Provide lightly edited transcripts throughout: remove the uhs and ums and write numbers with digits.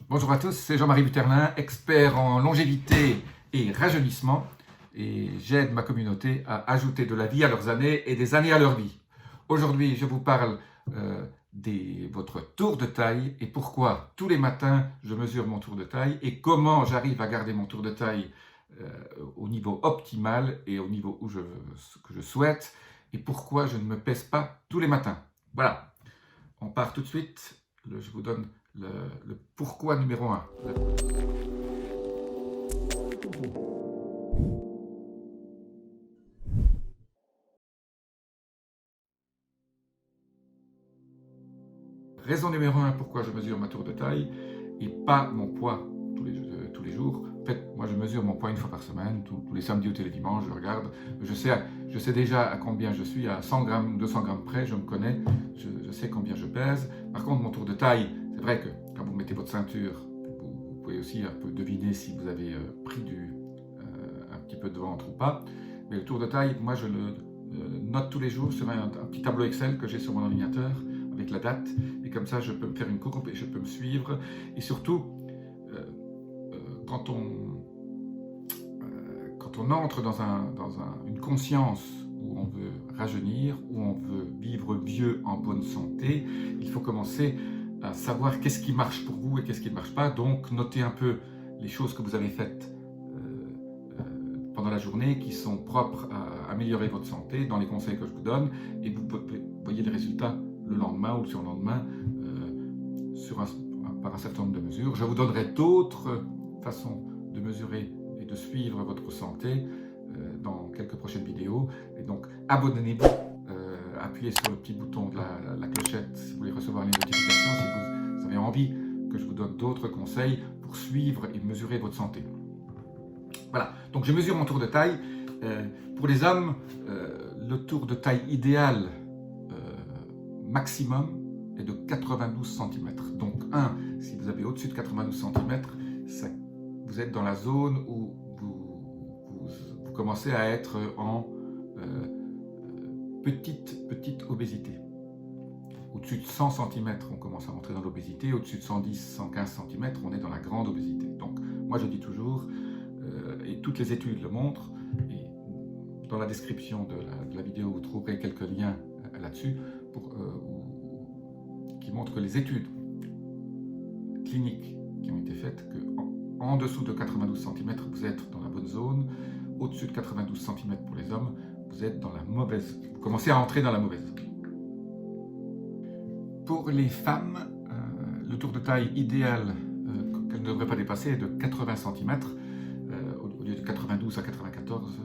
Bonjour à tous, c'est Jean-Marie Buterlin, expert en longévité et rajeunissement, et j'aide ma communauté à ajouter de la vie à leurs années et des années à leur vie. Aujourd'hui, je vous parle de votre tour de taille et pourquoi tous les matins je mesure mon tour de taille et comment j'arrive à garder mon tour de taille au niveau optimal et au niveau que je souhaite et pourquoi je ne me pèse pas tous les matins. Voilà, on part tout de suite, je vous donne le pourquoi numéro 1. Raison numéro 1 pourquoi je mesure ma tour de taille et pas mon poids tous les jours. En fait, moi je mesure mon poids une fois par semaine, tous les samedis ou tous les dimanches, je regarde. Je sais déjà à combien je suis, à 100 grammes, 200 grammes près, je me connais, je sais combien je pèse. Par contre, mon tour de taille, c'est vrai que quand vous mettez votre ceinture, vous pouvez aussi un peu deviner si vous avez pris un petit peu de ventre ou pas. Mais le tour de taille, moi je le note tous les jours sur un petit tableau Excel que j'ai sur mon ordinateur avec la date, et comme ça je peux me faire une courbe et je peux me suivre. Et surtout, quand on entre dans une conscience où on veut rajeunir, où on veut vivre vieux en bonne santé, il faut commencer à savoir qu'est-ce qui marche pour vous et qu'est-ce qui ne marche pas. Donc notez un peu les choses que vous avez faites pendant la journée qui sont propres à améliorer votre santé dans les conseils que je vous donne, et vous voyez les résultats le lendemain ou le surlendemain par un certain nombre de mesures. Je vous donnerai d'autres façons de mesurer et de suivre votre santé dans quelques prochaines vidéos. Et donc abonnez-vous, appuyez sur le petit bouton de la clochette si vous voulez recevoir les notifications, si vous avez envie que je vous donne d'autres conseils pour suivre et mesurer votre santé. Voilà, donc je mesure mon tour de taille. Pour les hommes, le tour de taille idéal maximum est de 92 cm. Donc si vous avez au-dessus de 92 cm, vous êtes dans la zone où vous commencez à être en petite obésité. Au-dessus de 100 cm, on commence à rentrer dans l'obésité. Au-dessus de 110, 115 cm, on est dans la grande obésité. Donc moi je dis toujours, et toutes les études le montrent, et dans la description de la vidéo vous trouverez quelques liens là-dessus qui montrent que les études cliniques qui ont été faites, qu'en dessous de 92 cm vous êtes dans la bonne zone, au-dessus de 92 cm pour les hommes vous êtes dans la mauvaise, vous commencez à entrer dans la mauvaise. Pour les femmes, le tour de taille idéal qu'elle ne devrait pas dépasser est de 80 cm au lieu de 92 à 94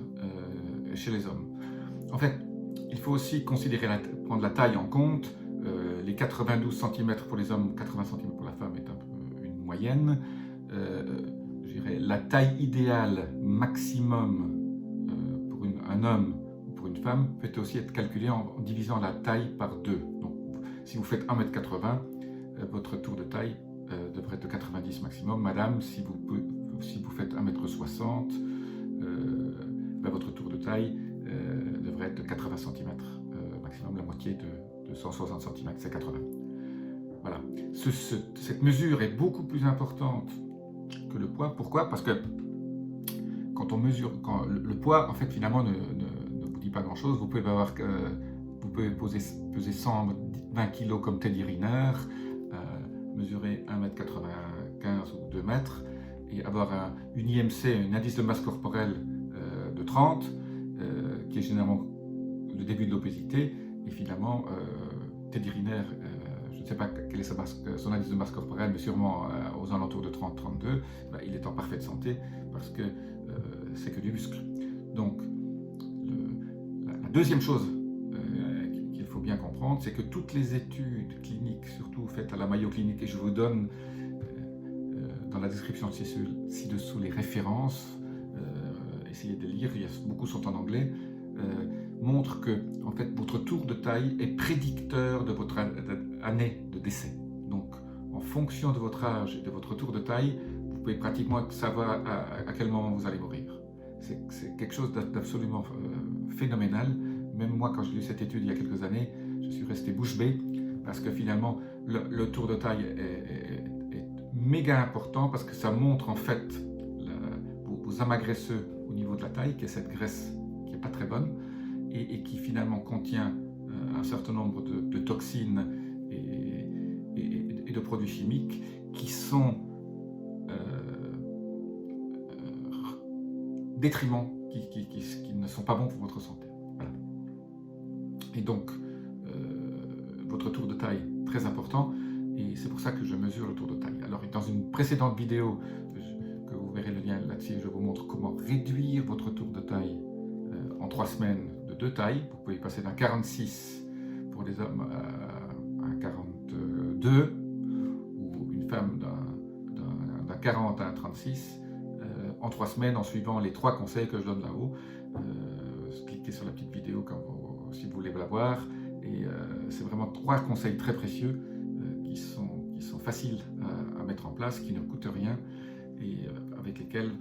chez les hommes. En fait, il faut aussi prendre la taille en compte. Les 92 cm pour les hommes, 80 cm pour la femme est un peu une moyenne. Je dirais la taille idéale maximum pour un homme ou pour une femme peut aussi être calculée en divisant la taille par 2. Donc, si vous faites 1,80 m, votre tour de taille devrait être de 90 maximum. Madame, si vous faites 1,60 m, votre tour de taille devrait être de 80 cm maximum, la moitié de 160 cm, c'est 80. Voilà. Cette mesure est beaucoup plus importante que le poids. Pourquoi? Parce que quand on mesure, le poids, en fait, finalement, ne vous dit pas grand-chose. Vous pouvez peser 120 kg comme Teddy Riner, mesurer 1,95 m ou 2 m, et avoir une IMC, un indice de masse corporelle de 30, qui est généralement le début de l'obésité. Et finalement, Teddy Riner, je ne sais pas quel est son indice de masse corporelle, mais sûrement aux alentours de 30-32, il est en parfaite santé parce que c'est que du muscle. Donc, la deuxième chose qu'il faut bien comprendre, c'est que toutes les études cliniques, surtout faites à la Mayo Clinic, et je vous donne dans la description ci-dessous les références, essayez de lire, beaucoup sont en anglais, montre que en fait, votre tour de taille est prédicteur de votre année de décès. Donc, en fonction de votre âge et de votre tour de taille, vous pouvez pratiquement savoir à quel moment vous allez mourir. C'est quelque chose d'absolument phénoménal. Même moi, quand j'ai lu cette étude il y a quelques années, je suis resté bouche bée parce que finalement, le tour de taille est méga important parce que ça montre en fait vos amas graisseux au niveau de la taille, qui est cette graisse qui n'est pas très bonne et qui finalement contient un certain nombre de toxines et de produits chimiques qui sont détriments, qui ne sont pas bons pour votre santé. Voilà. Et donc, votre tour de taille, très important, et c'est pour ça que je mesure le tour de taille. Alors, dans une précédente vidéo, que vous verrez le lien là-dessus, je vous montre comment réduire votre tour de taille en 3 semaines de 2 tailles. Vous pouvez passer d'un 46 pour les hommes à un 42, ou une femme d'un 40 à un 36, en 3 semaines en suivant les 3 conseils que je donne là-haut. Cliquez sur la petite vidéo si vous voulez la voir. Et c'est vraiment 3 conseils très précieux qui sont faciles à mettre en place, qui ne coûtent rien et avec lesquels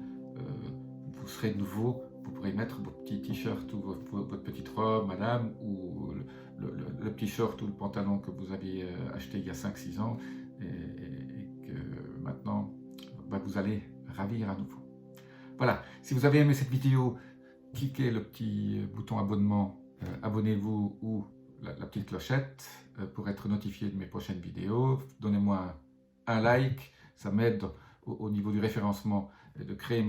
vous serez nouveau. Vous pourrez mettre vos petits t-shirts ou votre petite robe, madame, ou le petit short ou le pantalon que vous aviez acheté il y a 5-6 ans et que maintenant vous allez ravir à nouveau. Voilà, si vous avez aimé cette vidéo, cliquez le petit bouton abonnement, abonnez-vous ou la petite clochette pour être notifié de mes prochaines vidéos. Donnez-moi un like, ça m'aide au niveau du référencement de créer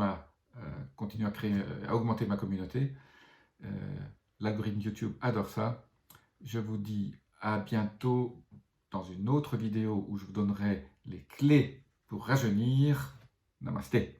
continuer à augmenter ma communauté. L'algorithme YouTube adore ça. Je vous dis à bientôt dans une autre vidéo où je vous donnerai les clés pour rajeunir. Namasté.